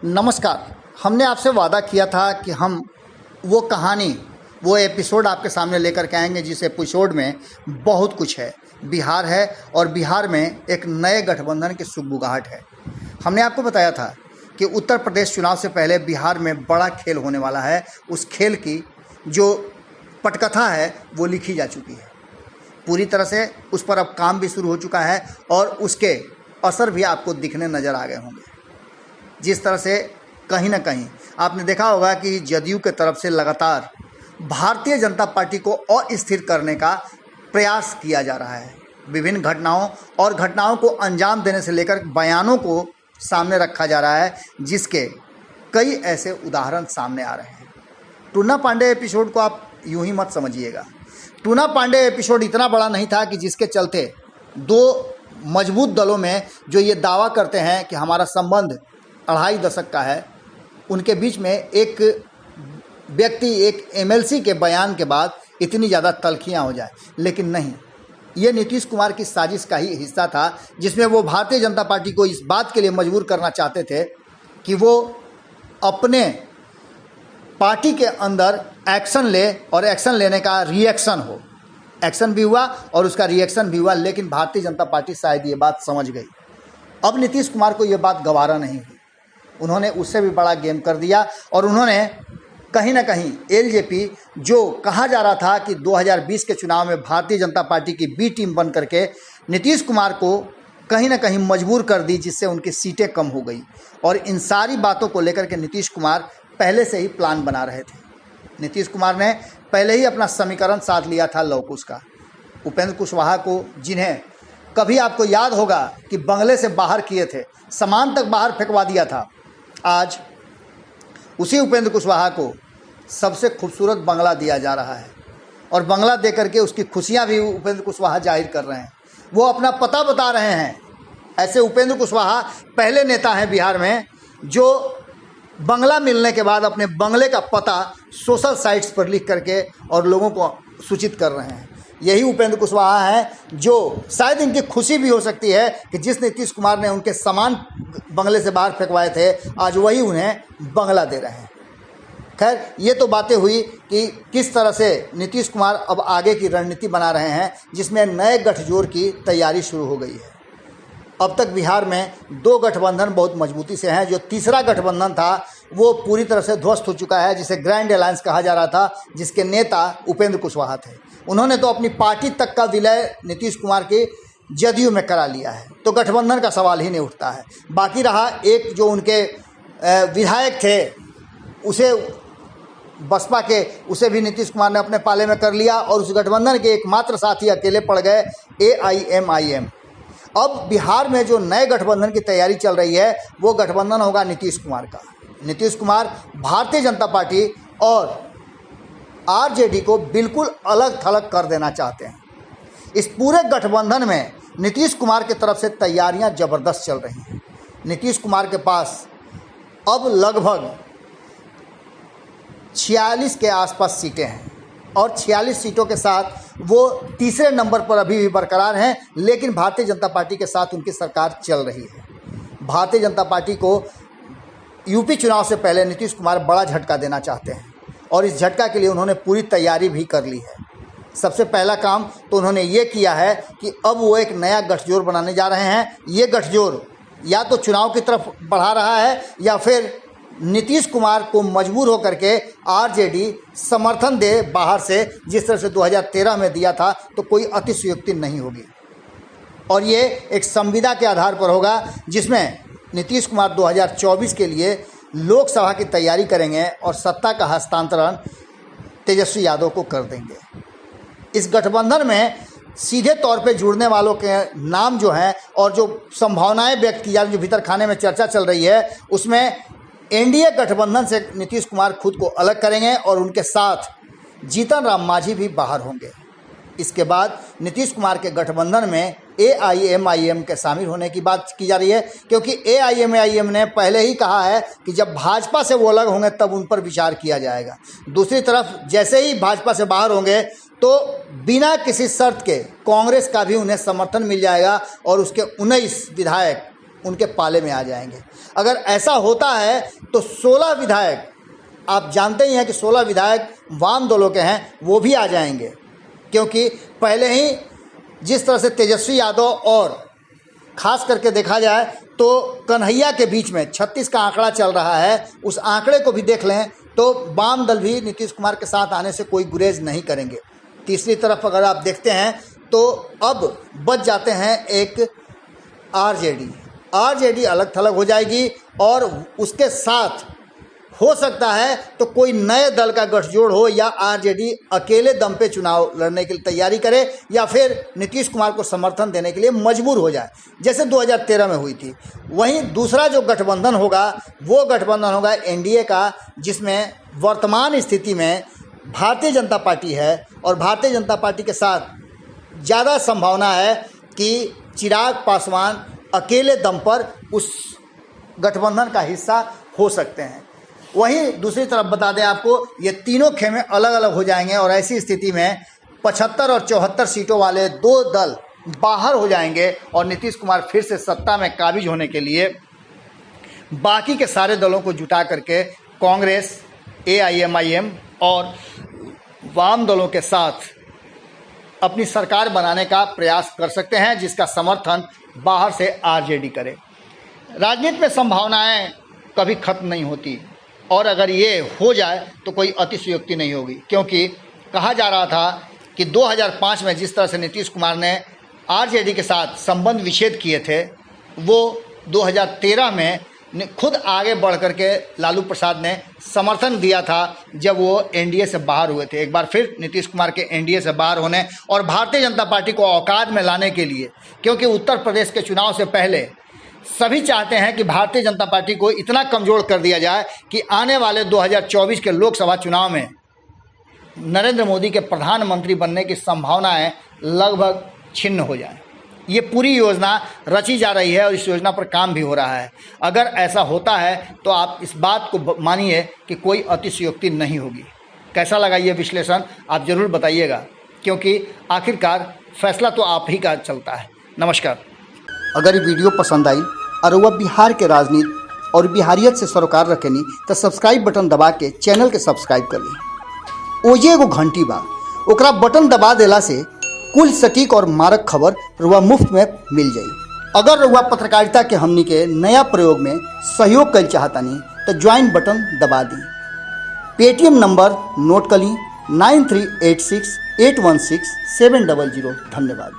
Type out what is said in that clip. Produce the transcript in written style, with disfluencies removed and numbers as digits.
नमस्कार। हमने आपसे वादा किया था कि हम वो कहानी, वो एपिसोड आपके सामने लेकर के आएंगे जिस एपिसोड में बहुत कुछ है। बिहार है और बिहार में एक नए गठबंधन की सुगबुगाहट है। हमने आपको बताया था कि उत्तर प्रदेश चुनाव से पहले बिहार में बड़ा खेल होने वाला है। उस खेल की जो पटकथा है वो लिखी जा चुकी है पूरी तरह से। उस पर अब काम भी शुरू हो चुका है और उसके असर भी आपको दिखने नज़र आ गए होंगे। जिस तरह से कहीं ना कहीं आपने देखा होगा कि जदयू के तरफ से लगातार भारतीय जनता पार्टी को अस्थिर करने का प्रयास किया जा रहा है। विभिन्न घटनाओं को अंजाम देने से लेकर बयानों को सामने रखा जा रहा है, जिसके कई ऐसे उदाहरण सामने आ रहे हैं। टूना पांडे एपिसोड को आप यूं ही मत समझिएगा। टूना पांडे एपिसोड इतना बड़ा नहीं था कि जिसके चलते दो मजबूत दलों में जो ये दावा करते हैं कि हमारा संबंध 2.5 दशक का है, उनके बीच में एक व्यक्ति, एक एमएलसी के बयान के बाद इतनी ज़्यादा तल्खियाँ हो जाए। लेकिन नहीं, ये नीतीश कुमार की साजिश का ही हिस्सा था, जिसमें वो भारतीय जनता पार्टी को इस बात के लिए मजबूर करना चाहते थे कि वो अपने पार्टी के अंदर एक्शन ले और एक्शन लेने का रिएक्शन हो। एक्शन भी हुआ और उसका रिएक्शन भी हुआ, लेकिन भारतीय जनता पार्टी शायद ये बात समझ गई। अब नीतीश कुमार को ये बात गवारा नहीं हुई। उन्होंने उससे भी बड़ा गेम कर दिया और उन्होंने कहीं ना कहीं एलजेपी, जो कहा जा रहा था कि 2020 के चुनाव में भारतीय जनता पार्टी की बी टीम बन करके नीतीश कुमार को कहीं ना कहीं मजबूर कर दी, जिससे उनकी सीटें कम हो गई। और इन सारी बातों को लेकर के नीतीश कुमार पहले से ही प्लान बना रहे थे। नीतीश कुमार ने पहले ही अपना समीकरण साध लिया था लवकुश का। उपेंद्र कुशवाहा को, जिन्हें कभी आपको याद होगा कि बंगले से बाहर किए थे, सामान तक बाहर फेंकवा दिया था, आज उसी उपेंद्र कुशवाहा को सबसे खूबसूरत बंगला दिया जा रहा है और बंगला दे करके उसकी खुशियां भी उपेंद्र कुशवाहा जाहिर कर रहे हैं। वो अपना पता बता रहे हैं। ऐसे उपेंद्र कुशवाहा पहले नेता हैं बिहार में जो बंगला मिलने के बाद अपने बंगले का पता सोशल साइट्स पर लिख करके और लोगों को सूचित कर रहे हैं। यही उपेंद्र कुशवाहा हैं जो शायद इनकी खुशी भी हो सकती है कि जिस नीतीश कुमार ने उनके सामान बंगले से बाहर फेंकवाए थे, आज वही उन्हें बंगला दे रहे हैं। खैर, ये तो बातें हुई कि किस तरह से नीतीश कुमार अब आगे की रणनीति बना रहे हैं, जिसमें नए गठजोड़ की तैयारी शुरू हो गई है। अब तक बिहार में 2 गठबंधन बहुत मजबूती से हैं। जो तीसरा गठबंधन था वो पूरी तरह से ध्वस्त हो चुका है, जिसे ग्रैंड अलायंस कहा जा रहा था, जिसके नेता उपेंद्र कुशवाहा थे। उन्होंने तो अपनी पार्टी तक का विलय नीतीश कुमार के जदयू में करा लिया है, तो गठबंधन का सवाल ही नहीं उठता है। बाकी रहा एक जो उनके विधायक थे, उसे बसपा के, उसे भी नीतीश कुमार ने अपने पाले में कर लिया और उस गठबंधन के एकमात्र साथी अकेले पड़ गए, AIMIM। अब बिहार में जो नए गठबंधन की तैयारी चल रही है वो गठबंधन होगा नीतीश कुमार का। नीतीश कुमार भारतीय जनता पार्टी और आरजेडी को बिल्कुल अलग थलग कर देना चाहते हैं। इस पूरे गठबंधन में नीतीश कुमार की तरफ से तैयारियां ज़बरदस्त चल रही हैं। नीतीश कुमार के पास अब लगभग 46 के आसपास सीटें हैं और 46 सीटों के साथ वो तीसरे नंबर पर अभी भी बरकरार हैं, लेकिन भारतीय जनता पार्टी के साथ उनकी सरकार चल रही है। भारतीय जनता पार्टी को यूपी चुनाव से पहले नीतीश कुमार बड़ा झटका देना चाहते हैं और इस झटका के लिए उन्होंने पूरी तैयारी भी कर ली है। सबसे पहला काम तो उन्होंने ये किया है कि अब वो एक नया गठजोड़ बनाने जा रहे हैं। ये गठजोड़ या तो चुनाव की तरफ बढ़ा रहा है या फिर नीतीश कुमार को मजबूर होकर के आरजेडी समर्थन दे बाहर से, जिस तरह से 2013 में दिया था, तो कोई अतिशयोक्ति नहीं होगी। और ये एक संविदा के आधार पर होगा, जिसमें नीतीश कुमार 2024 के लिए लोकसभा की तैयारी करेंगे और सत्ता का हस्तांतरण तेजस्वी यादव को कर देंगे। इस गठबंधन में सीधे तौर पे जुड़ने वालों के नाम जो हैं और जो संभावनाएं व्यक्त की जा रही, जो भीतर खाने में चर्चा चल रही है, उसमें एनडीए गठबंधन से नीतीश कुमार खुद को अलग करेंगे और उनके साथ जीतन राम मांझी भी बाहर होंगे। इसके बाद नीतीश कुमार के गठबंधन में AIMIM के शामिल होने की बात की जा रही है, क्योंकि AIMIM ने पहले ही कहा है कि जब भाजपा से वो अलग होंगे तब उन पर विचार किया जाएगा। दूसरी तरफ जैसे ही भाजपा से बाहर होंगे तो बिना किसी शर्त के कांग्रेस का भी उन्हें समर्थन मिल जाएगा और उसके 19 विधायक उनके पाले में आ जाएंगे। अगर ऐसा होता है तो 16 विधायक, आप जानते ही हैं कि 16 विधायक वाम दलों के हैं, वो भी आ जाएंगे, क्योंकि पहले ही जिस तरह से तेजस्वी यादव और खास करके देखा जाए तो कन्हैया के बीच में 36 का आंकड़ा चल रहा है, उस आंकड़े को भी देख लें तो वाम दल भी नीतीश कुमार के साथ आने से कोई गुरेज नहीं करेंगे। तीसरी तरफ अगर आप देखते हैं तो अब बच जाते हैं एक आरजेडी अलग थलग हो जाएगी, और उसके साथ हो सकता है तो कोई नए दल का गठजोड़ हो, या आरजेडी अकेले दम पे चुनाव लड़ने की तैयारी करे, या फिर नीतीश कुमार को समर्थन देने के लिए मजबूर हो जाए, जैसे 2013 में हुई थी। वहीं दूसरा जो गठबंधन होगा वो गठबंधन होगा एनडीए का, जिसमें वर्तमान स्थिति में भारतीय जनता पार्टी है, और भारतीय जनता पार्टी के साथ ज़्यादा संभावना है कि चिराग पासवान अकेले दम पर उस गठबंधन का हिस्सा हो सकते हैं। वहीं दूसरी तरफ बता दें आपको, ये तीनों खेमे अलग अलग हो जाएंगे, और ऐसी स्थिति में 75 और 74 सीटों वाले 2 दल बाहर हो जाएंगे, और नीतीश कुमार फिर से सत्ता में काबिज होने के लिए बाकी के सारे दलों को जुटा करके कांग्रेस, AIMIM और वाम दलों के साथ अपनी सरकार बनाने का प्रयास कर सकते हैं, जिसका समर्थन बाहर से आरजेडी करे। राजनीति में संभावनाएं कभी खत्म नहीं होती, और अगर ये हो जाए तो कोई अतिशयोक्ति नहीं होगी, क्योंकि कहा जा रहा था कि 2005 में जिस तरह से नीतीश कुमार ने आरजेडी के साथ संबंध विच्छेद किए थे, वो 2013 में खुद आगे बढ़ करके लालू प्रसाद ने समर्थन दिया था जब वो एनडीए से बाहर हुए थे। एक बार फिर नीतीश कुमार के एनडीए से बाहर होने और भारतीय जनता पार्टी को औकात में लाने के लिए, क्योंकि उत्तर प्रदेश के चुनाव से पहले सभी चाहते हैं कि भारतीय जनता पार्टी को इतना कमज़ोर कर दिया जाए कि आने वाले 2024 के लोकसभा चुनाव में नरेंद्र मोदी के प्रधानमंत्री बनने की संभावनाएं लगभग छिन्न हो जाएं। ये पूरी योजना रची जा रही है और इस योजना पर काम भी हो रहा है। अगर ऐसा होता है तो आप इस बात को मानिए कि कोई अतिशयोक्ति नहीं होगी। कैसा लगा ये विश्लेषण आप ज़रूर बताइएगा, क्योंकि आखिरकार फैसला तो आप ही का चलता है। नमस्कार। अगर ये वीडियो पसंद आई और वह बिहार के राजनीति और बिहारियत से सरोकार रखेनी तो सब्सक्राइब बटन दबा के चैनल के सब्सक्राइब कर ली। ओजे एगो घंटी बा, ओकरा बटन दबा देला से कुल सटीक और मारक खबर रुआ मुफ्त में मिल जाई। अगर रुआ पत्रकारिता के हमनी के नया प्रयोग में सहयोग कर चाहतानी तो ज्वाइन बटन दबा दी। पेटीएम नंबर नोट कर ली 9386816700। धन्यवाद।